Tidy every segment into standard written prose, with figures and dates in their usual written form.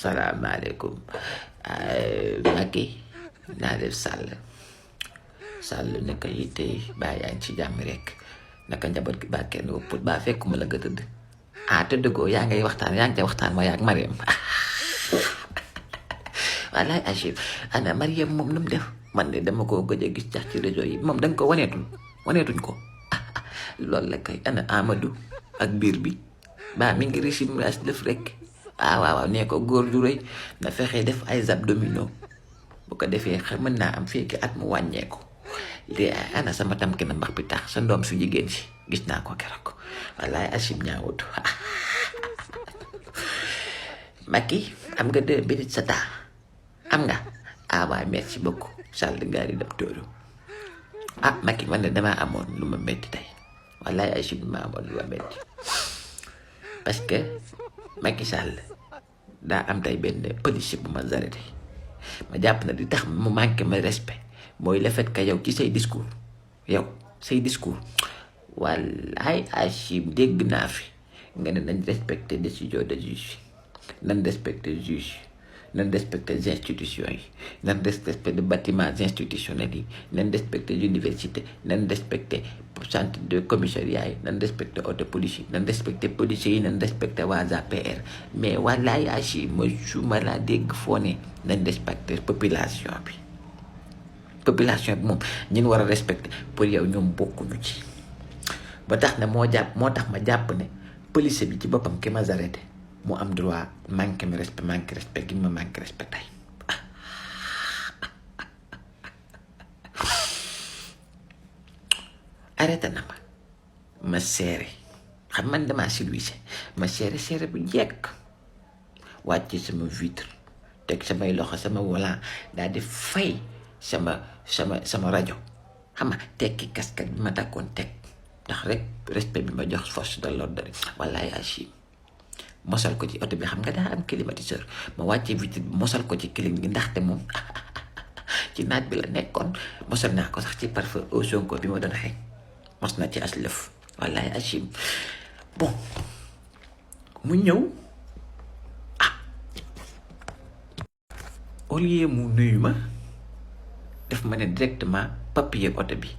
salaamaaleykum Macky naa def Sall naka yitte baa yaa ngi ci jàmm rek naka njaboot gi baa kenn ëpput baa fekkuma la nga tëdd tëdd ko yaa ngay waxtaan yaa ngi ca waxtaan ma yaag Mariam wallaay Achib ana Mariam moom nu mu def man de dama koo gëj a gis cax ci réseau yi moom danga ko waneetuñ ko loolu la kay ana Amadou ak biir bi baa mi ngi régime as def rek waaw nee ko góor ju rëy na fexe def ay abdominaux bu ko defee mën naa am fekki at mu wàññeeku li ana sama tam ki na mbax bi tax sa ndoom su jigéen si gis naa ko keroog wallaay Achib ñaawut Macky am nga 2 minutes sa taa am nga waay merci beaucoup Sall ngaa di dab tóoru Macky man de damaa amoon lu ma metti tey wallaay Achib ma amoon lu ma metti parce que Macky Sall daa am tey benn policier bu ma arrêté ma jàpp na di tax mu manqué ma respect mooy le fait que yow ci say discours wallaay Achib dégg naa fi nga ne nañ respecté décision de juge nañ respecté juge nañ respecté institutions yi nañ respecté bâtiments institutionnels yi nañ respecté université nañ respecté centre de commissariat yi nañ respecté auto police yi nañ respecté policiers yi nañ respecté waa APR mais wallaay Achib ma suma laa dégg foo ne nañ respecté population bi moom ñun war a respecté pour yow ñoom bokkuñu ci ba tax na moo tax ma jàpp ne police bi ci boppam ki ma arrêté mu am droit manqué respect gi ma manqué respect tey arrêté na ma seere xam man damaa silwise ma seere bu jekk wàcce sama vitre teg samay loxo sama volant daal di fay sama rajo xam nga tekki casquette bi ma takkoon teg ndax rek respect bi ma jox force de l'ordre wallaay Achib mosal ko ci oto bi xam nga daa am climatiseur ma wàccee vitre bi mosal ko ci clim gi ndaxte moom ci naaj bi la nekkoon mosal naa ko sax ci parfum au Sonko bi ma doon xeeñ mos na ci as lëf wallaay Achib bon mu ñëw au lieu mu nuyu ma def ma ne directement papier oto bi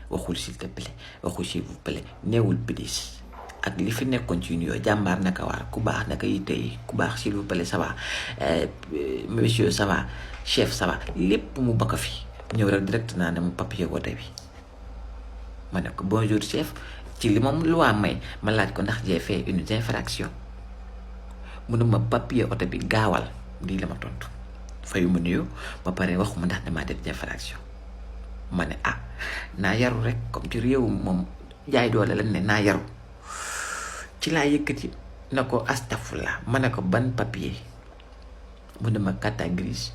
waxul s'il te plaît waxul s'il vous plaît neewul please ak li fi nekkoon ci nuyoo jàmbaar naka waar ku baax naka yitte yi ku baax s'il vous plaît ça va monsieur ça va chef ça va lépp mu ba ko fi ñëw rek direct naa ne mu papier oto bi ma ne ko bonjour chef ci li moom loi may ma laaj ko ndax j'ai fait une infraction mu ne ma papier oto bi gaawal lii la ma tontu fayu ma nuyu ba pare waxuma ndax damaa def infraction ma ne naa yaru rek comme ci réew moom jaay doole lañ ne naa yaru ci laa yëkkati na ko astafurlah ma ne ko ban papier mu ne ma carte grise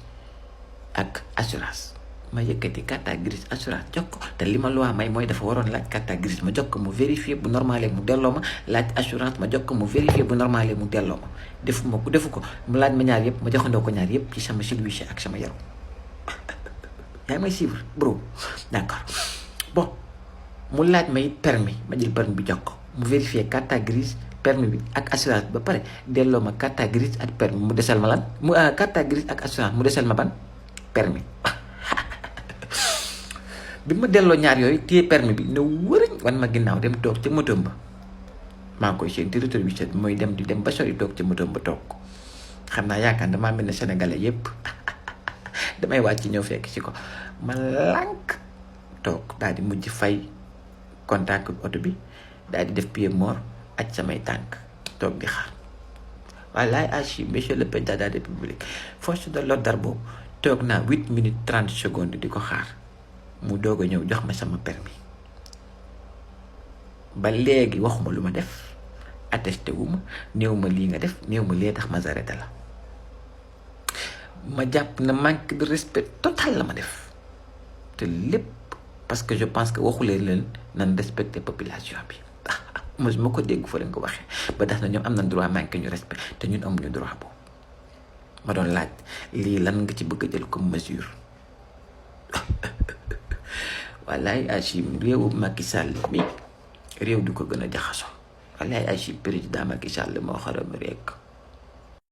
ak assurance ma yëkkati carte grise assurance jox ko te li ma loi may mooy dafa waroon laaj carte grise ma jox ko mu vérifier bu normalé mu delloo ma laaj assurance ma jox ko mu vérifier bu normalé mu delloo ma defu ko mu laaj ma ñaar yëpp ma joxandoo ko ñaar yëpp ci sama silwiche ak sama yaru yaa ngi may suivre bro d'accord bon mu laaj may permis ma jël permis bi jox ko mu vérifier carte grise permis bi ak assurance ba pare delloo ma carte grise ak permis mu desal ma lan mu carte grise ak assurance mu desal ma ban permis bi ma delloo ñaar yooyu téye permis bi ne wëriñ wan ma ginnaaw dem toog ca motom ba maa ngi koy seen ci rétroviseur bi mooy dem ba sori toog ca motom ba toog xam naa yaakaar damaa mel ne sénégalais yépp damay wàcc ñëw fekk ci ko ma lànk toog daal di mujj fay contact oto bi daal di def pied mort aj samay tànk toog di xaar wallaay Achib monsieur le président de la république force de l'ordre boobu toog naa 8 minutes 30 secondes di ko xaar mu doog a ñëw jox ma sama permis ba léegi waxuma lu ma def attesté wu ma néew ma lii nga def néew ma lee tax ma arrêté la ma jàpp na manque de respect total la ma def te lépp parce que je pense que waxulee leen nan respecter population bi ma ko dégg fa leen ko waxee ba tax na ñoom am na droit manqué ñu respect te ñun amuñu droit boobu ma doon laaj lii lan nga ci bëgg a jël comme mesure wallaay Achib réewu Macky Sall mi réew du ko gën a jaxasoo wallaay Achib président Macky Sall moo xaram rek